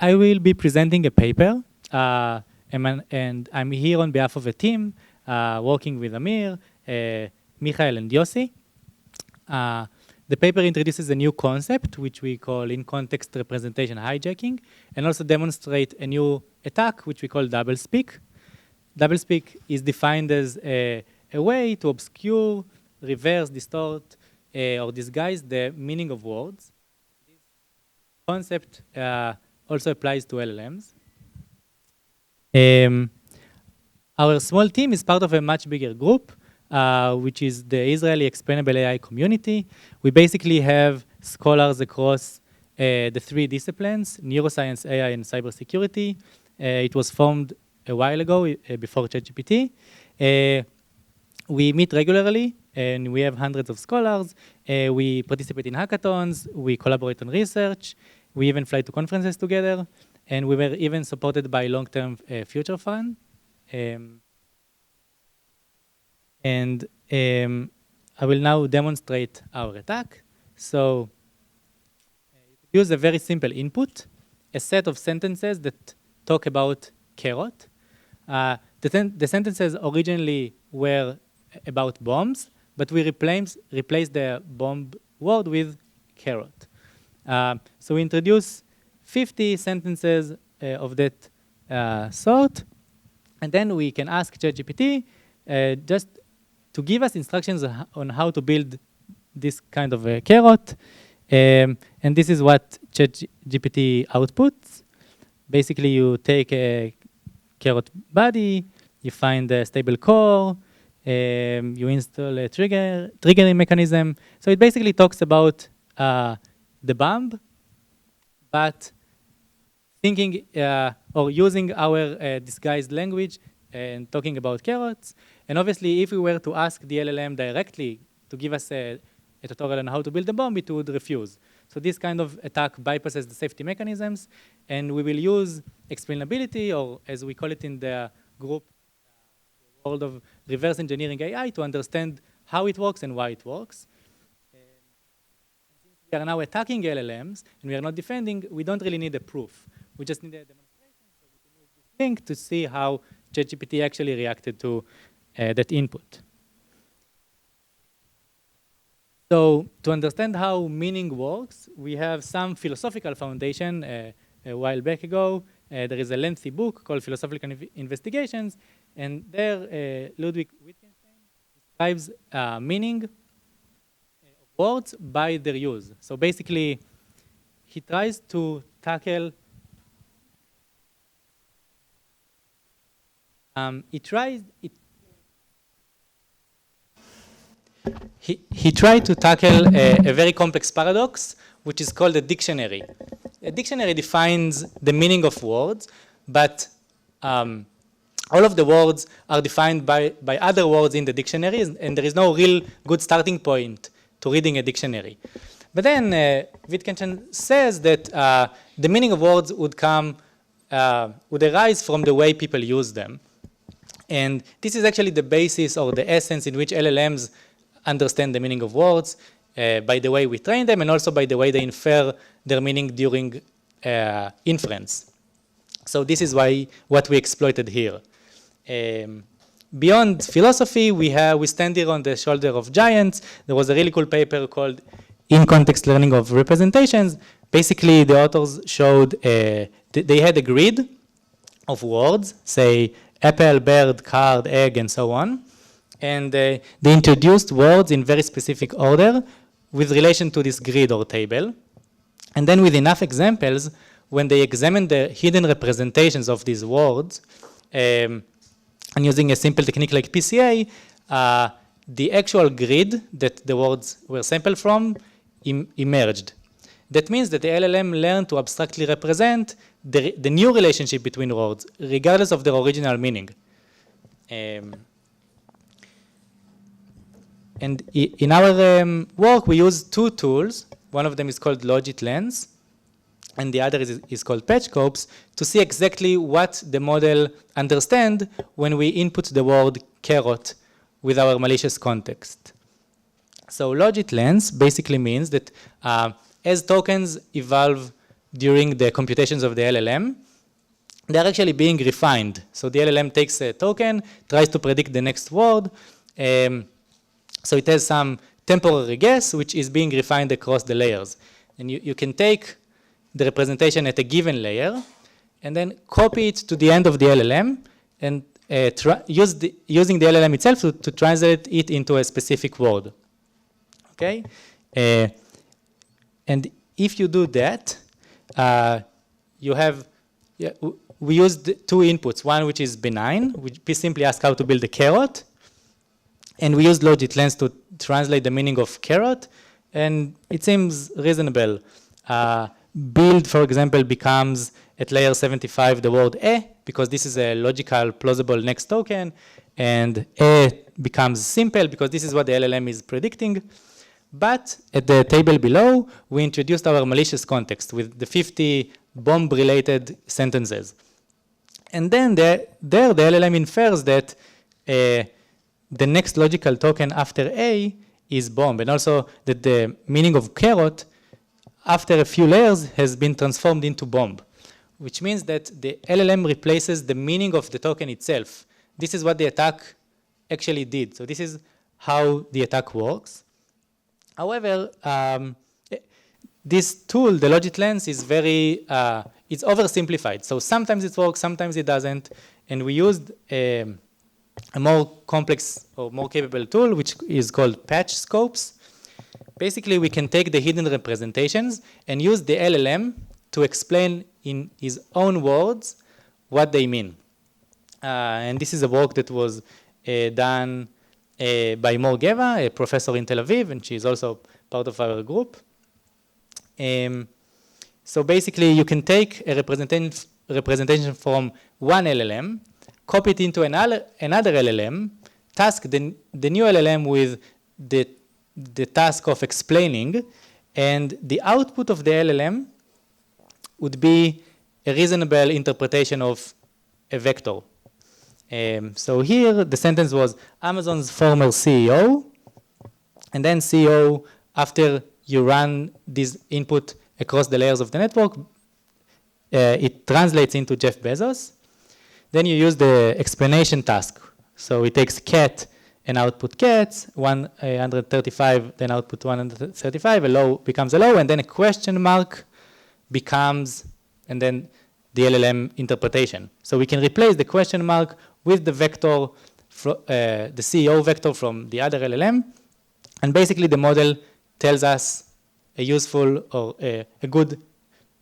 I will be presenting a paper, and I'm here on behalf of a team working with Amir, Michael, and Yossi. The paper introduces a new concept, which we call in-context representation hijacking, and also demonstrate a new attack, which we call doublespeak. Doublespeak is defined as a way to obscure, reverse, distort, or disguise the meaning of words. This concept also applies to LLMs. Our small team is part of a much bigger group, which is the Israeli Explainable AI community. We basically have scholars across the three disciplines, neuroscience, AI, and cybersecurity. It was formed a while ago, before ChatGPT. We meet regularly, and we have hundreds of scholars. We participate in hackathons. We collaborate on research. We even fly to conferences together. And we were even supported by long-term future fund. I will now demonstrate our attack. So use a very simple input, a set of sentences that talk about carrot. The sentences originally were about bombs, but we replaced the bomb word with carrot. So we introduce 50 sentences of that sort, and then we can ask ChatGPT just to give us instructions on how to build this kind of a carrot. And this is what ChatGPT outputs. Basically, you take a carrot body, you find a stable core, you install a triggering mechanism. So it basically talks about the bomb, but thinking or using our disguised language and talking about carrots. And obviously, if we were to ask the LLM directly to give us a tutorial on how to build a bomb, it would refuse. So this kind of attack bypasses the safety mechanisms, and we will use explainability, or as we call it in the group, the world of reverse engineering AI, to understand how it works and why it works. Since we are now attacking LLMs, and we are not defending, we don't really need a proof. We just need a demonstration, so we can use this link to see how ChatGPT actually reacted to that input. So to understand how meaning works, we have some philosophical foundation. A while back ago, there is a lengthy book called Philosophical Investigations, and there Ludwig Wittgenstein describes meaning of words by their use. So basically, he tries to tackle He tried to tackle a very complex paradox, which is called a dictionary. A dictionary defines the meaning of words, but all of the words are defined by other words in the dictionary, and there is no real good starting point to reading a dictionary. But then Wittgenstein says that the meaning of words would arise from the way people use them. And this is actually the basis or the essence in which LLMs understand the meaning of words by the way we train them, and also by the way they infer their meaning during inference. So this is what we exploited here. Beyond philosophy, we stand here on the shoulder of giants. There was a really cool paper called In-Context Learning of Representations. Basically, the authors showed, they had a grid of words, say apple, bird, card, egg, and so on. And they introduced words in very specific order with relation to this grid or table. And then with enough examples, when they examined the hidden representations of these words, and using a simple technique like PCA, the actual grid that the words were sampled from emerged. That means that the LLM learned to abstractly represent the new relationship between words, regardless of their original meaning. And in our work, we use two tools. One of them is called LogitLens, and the other is called Patchcopes, to see exactly what the model understands when we input the word carrot with our malicious context. So LogitLens basically means that as tokens evolve during the computations of the LLM, they're actually being refined. So the LLM takes a token, tries to predict the next word. So it has some temporary guess, which is being refined across the layers. And you can take the representation at a given layer, and then copy it to the end of the LLM, and using the LLM itself to translate it into a specific word. Okay? And if you do that, you have, we used two inputs, one which is benign, which we simply ask how to build a carrot, and we used logitLens to translate the meaning of carrot, and it seems reasonable. Build, for example, becomes at layer 75 the word a, because this is a logical, plausible next token, and a becomes simple because this is what the LLM is predicting. But at the table below, we introduced our malicious context with the 50 bomb-related sentences. And then the LLM infers that the next logical token after A is bomb, and also that the meaning of carrot after a few layers has been transformed into bomb, which means that the LLM replaces the meaning of the token itself. This is what the attack actually did. So this is how the attack works. However, this tool, the logitLens, is very, it's oversimplified. So sometimes it works, sometimes it doesn't. And we used a more complex or more capable tool, which is called patch scopes. Basically, we can take the hidden representations and use the LLM to explain in his own words what they mean. And this is a work that was done by Mor Geva, a professor in Tel Aviv, and she is also part of our group. So basically, you can take a representation from one LLM, copy it into another LLM, task the new LLM with the task of explaining, and the output of the LLM would be a reasonable interpretation of a vector. So here, the sentence was Amazon's former CEO, and then CEO, after you run this input across the layers of the network, it translates into Jeff Bezos. Then you use the explanation task. So it takes cat and output cats, 135, then output 135, a low becomes a low, and then a question mark becomes, and then the LLM interpretation. So we can replace the question mark with the vector, the CEO vector from the other LLM, and basically the model tells us a useful or a good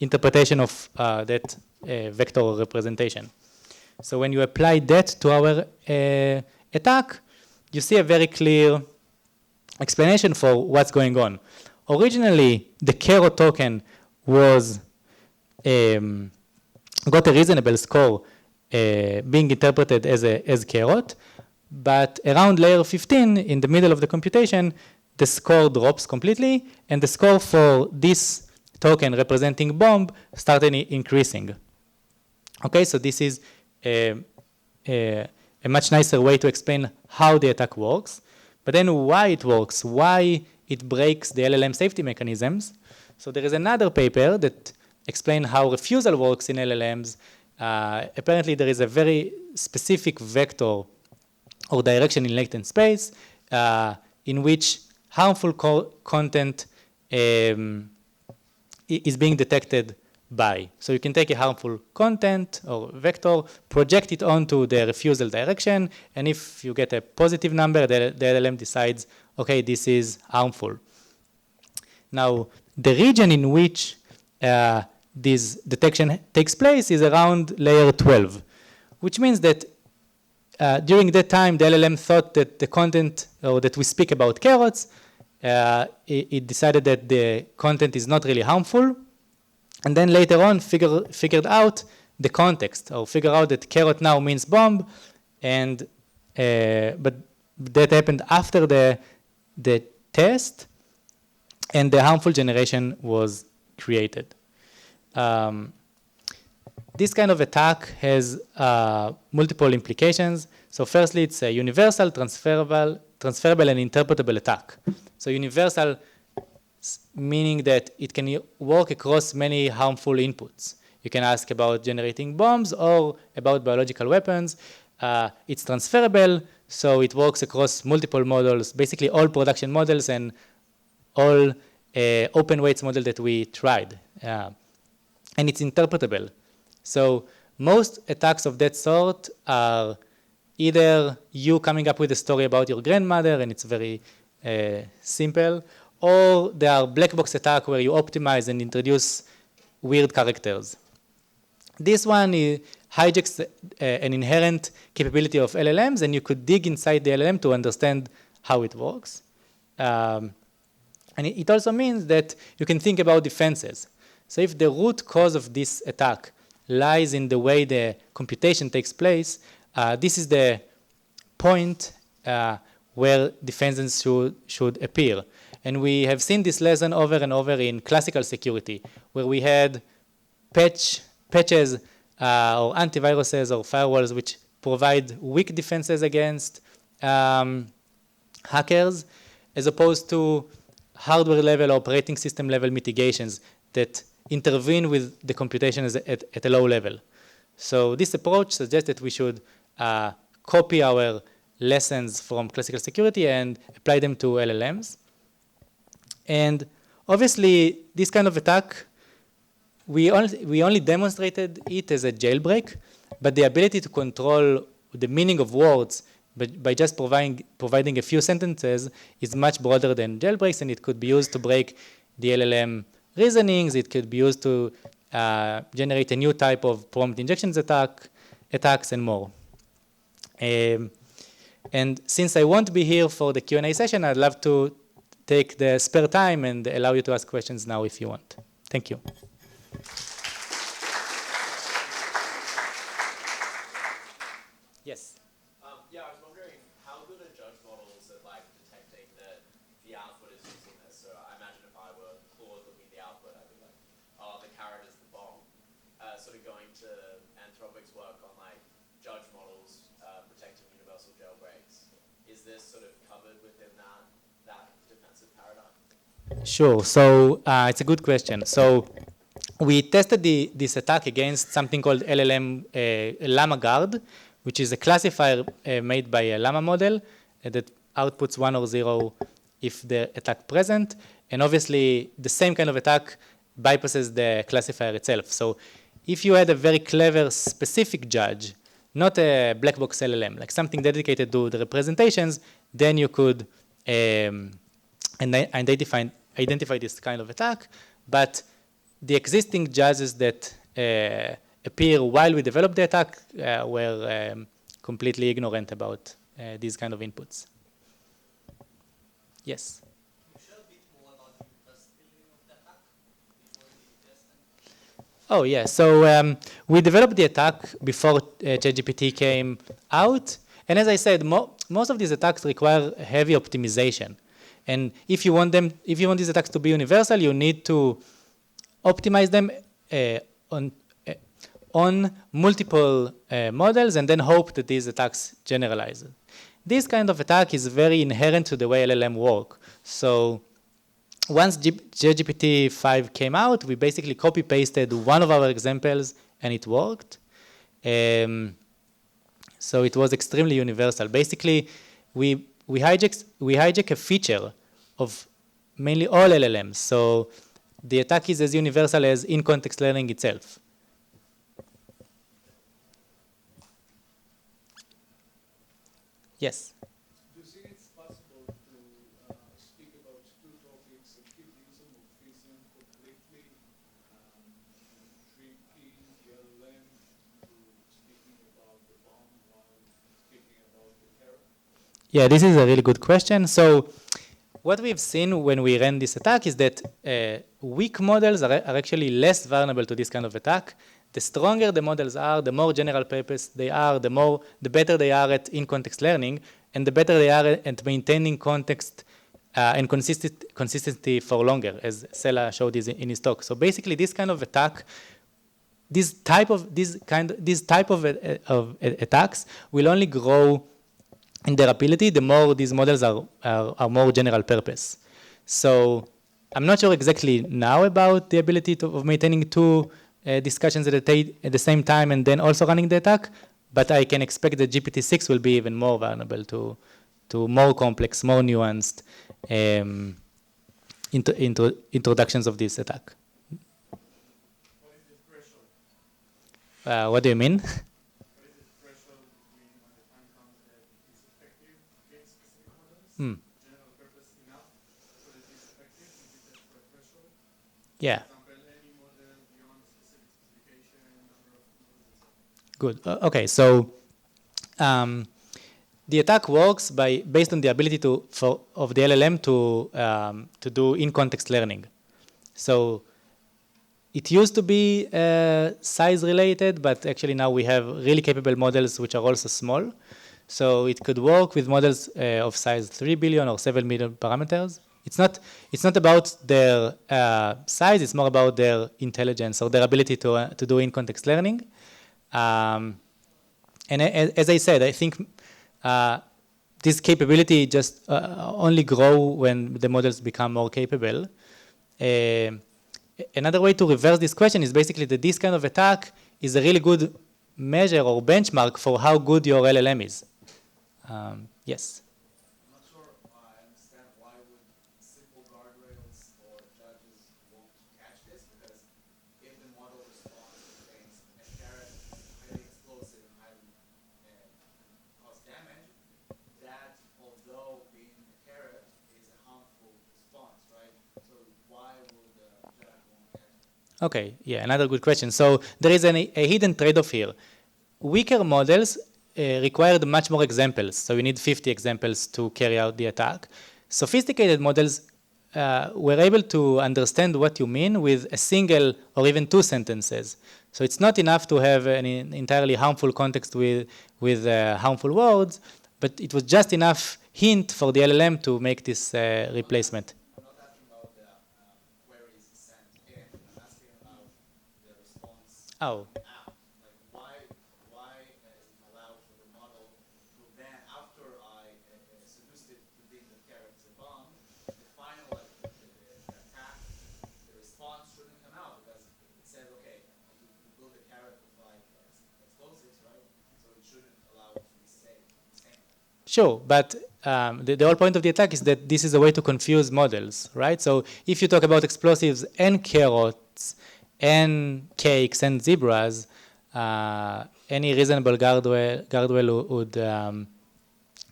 interpretation of that vector representation. So when you apply that to our attack, you see a very clear explanation for what's going on. Originally, the carrot token was got a reasonable score being interpreted as carrot, but around layer 15, in the middle of the computation, the score drops completely, and the score for this token representing bomb started increasing. Okay, so this is a much nicer way to explain how the attack works, but then why it works, why it breaks the LLM safety mechanisms. So there is another paper that explains how refusal works in LLMs. Apparently there is a very specific vector or direction in latent space in which harmful content is being detected by. So you can take a harmful content or vector, project it onto the refusal direction, and if you get a positive number, the LLM decides, okay, this is harmful. Now, the region in which this detection takes place is around layer 12, which means that during that time, the LLM thought that the content, or that we speak about carrots, it decided that the content is not really harmful, and then later on figured out the context, or figure out that carrot now means bomb, and but that happened after the test, and the harmful generation was created. This kind of attack has multiple implications. So firstly, it's a universal, transferable, and interpretable attack. So universal meaning that it can work across many harmful inputs. You can ask about generating bombs or about biological weapons. It's transferable, so it works across multiple models, basically all production models and all open weights model that we tried. And it's interpretable. So most attacks of that sort are either you coming up with a story about your grandmother and it's very simple, or there are black box attack where you optimize and introduce weird characters. This one hijacks an inherent capability of LLMs, and you could dig inside the LLM to understand how it works. And it also means that you can think about defenses. So if the root cause of this attack lies in the way the computation takes place, this is the point where defenses should appear. And we have seen this lesson over and over in classical security, where we had patches or antiviruses or firewalls which provide weak defenses against hackers, as opposed to hardware level, operating system level mitigations that intervene with the computation at a low level. So this approach suggests that we should copy our lessons from classical security and apply them to LLMs. And obviously, this kind of attack, we only demonstrated it as a jailbreak, but the ability to control the meaning of words by just providing a few sentences is much broader than jailbreaks, and it could be used to break the LLM reasonings. It could be used to generate a new type of prompt injections attacks and more. And since I won't be here for the Q&A session, I'd love to take the spare time and allow you to ask questions now if you want. Thank you. Yes. Yeah, I was wondering, how good are judge models at detecting that the output is using this? So I imagine if I were Claude looking at the output, I'd be like, oh, the carrot is the bomb. Sort of going to Anthropic's work on judge models protecting universal jailbreaks. Is this sort of covered within that defensive paradigm? Sure. So it's a good question. So we tested this attack against something called LLM Llama Guard, which is a classifier made by a Llama model that outputs 1 or 0 if the attack present. And obviously, the same kind of attack bypasses the classifier itself. So if you had a very clever, specific judge, not a black box LLM, like something dedicated to the representations, then you could identify this kind of attack. But the existing judges that appear while we developed the attack were completely ignorant about these kind of inputs. Yes? Can you share a bit more about the reversibility of the attack before the testing? Oh, yeah. So we developed the attack before ChatGPT came out. And as I said, most of these attacks require heavy optimization. And if you want these attacks to be universal, you need to optimize them on multiple models and then hope that these attacks generalize. This kind of attack is very inherent to the way LLM work. So once ChatGPT 5 came out, we basically copy-pasted one of our examples and it worked. So it was extremely universal. Basically, we hijack a feature of mainly all LLMs. So the attack is as universal as in-context learning itself. Yes? Do you think it's possible to speak about two topics, activism or fission completely, tricking the LLM to speaking about the bomb while speaking about the carrot? Yeah, this is a really good question. So what we've seen when we ran this attack is that weak models are actually less vulnerable to this kind of attack. The stronger the models are, the more general purpose they are, the better they are at in-context learning, and the better they are at maintaining context and consistency for longer, as Sela showed in his talk. So basically, this kind of attack, this type of attacks will only grow in their ability the more these models are more general purpose. So I'm not sure exactly now about the ability of maintaining two discussions at the same time and then also running the attack, but I can expect that GPT-6 will be even more vulnerable to more complex, more nuanced introductions of this attack. What is the threshold? What do you mean? What is the threshold between when the time comes that it's effective against specific models? Hmm. General purpose enough so that it's effective? Is it just for a threshold? Yeah. For example, any model beyond specific specification, number of models, and so on. Good. Okay, so the attack works based on the ability of the LLM to do in-context learning. So it used to be size related, but actually now we have really capable models which are also small. So it could work with models of size 3 billion or 7 million parameters. It's not about their size, it's more about their intelligence or their ability to do in-context learning. And as I said, I think this capability just only grow when the models become more capable. Another way to reverse this question is basically that this kind of attack is a really good measure or benchmark for how good your LLM is. Yes? I'm not sure I understand why would simple guardrails or judges won't catch this, because if the model response contains a carrot, highly explosive and highly cause damage, that, although being a carrot, is a harmful response, right? So why would the judge won't catch it? Okay, yeah, another good question. So there is a hidden trade-off here. Weaker models required much more examples. So you need 50 examples to carry out the attack. Sophisticated models were able to understand what you mean with a single or even two sentences. So it's not enough to have an entirely harmful context with harmful words, but it was just enough hint for the LLM to make this replacement. I'm not asking about the queries sent in. I'm asking about the response Oh. out. Like why is it allowed for the model to then, after I seduced it to think that carrot is a bomb, the final the attack, the response shouldn't come out because it says, okay, you build a carrot with like explosives, right? So it shouldn't allow it to be safe. Sure, but the whole point of the attack is that this is a way to confuse models, right? So if you talk about explosives and carrots and cakes and zebras, any reasonable guardrail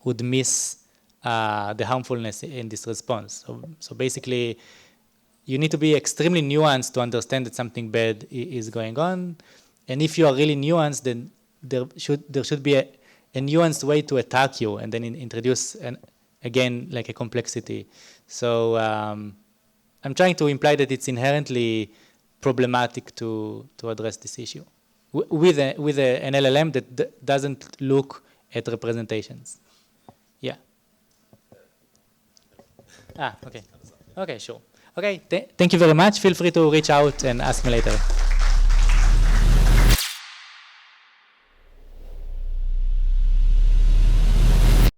would miss the harmfulness in this response. So basically, you need to be extremely nuanced to understand that something bad is going on. And if you are really nuanced, then there should be a nuanced way to attack you and then introduce, again, like a complexity. So I'm trying to imply that it's inherently problematic to address this issue with an LLM that doesn't look at representations. Yeah. Okay. Okay, sure. Okay, thank you very much. Feel free to reach out and ask me later.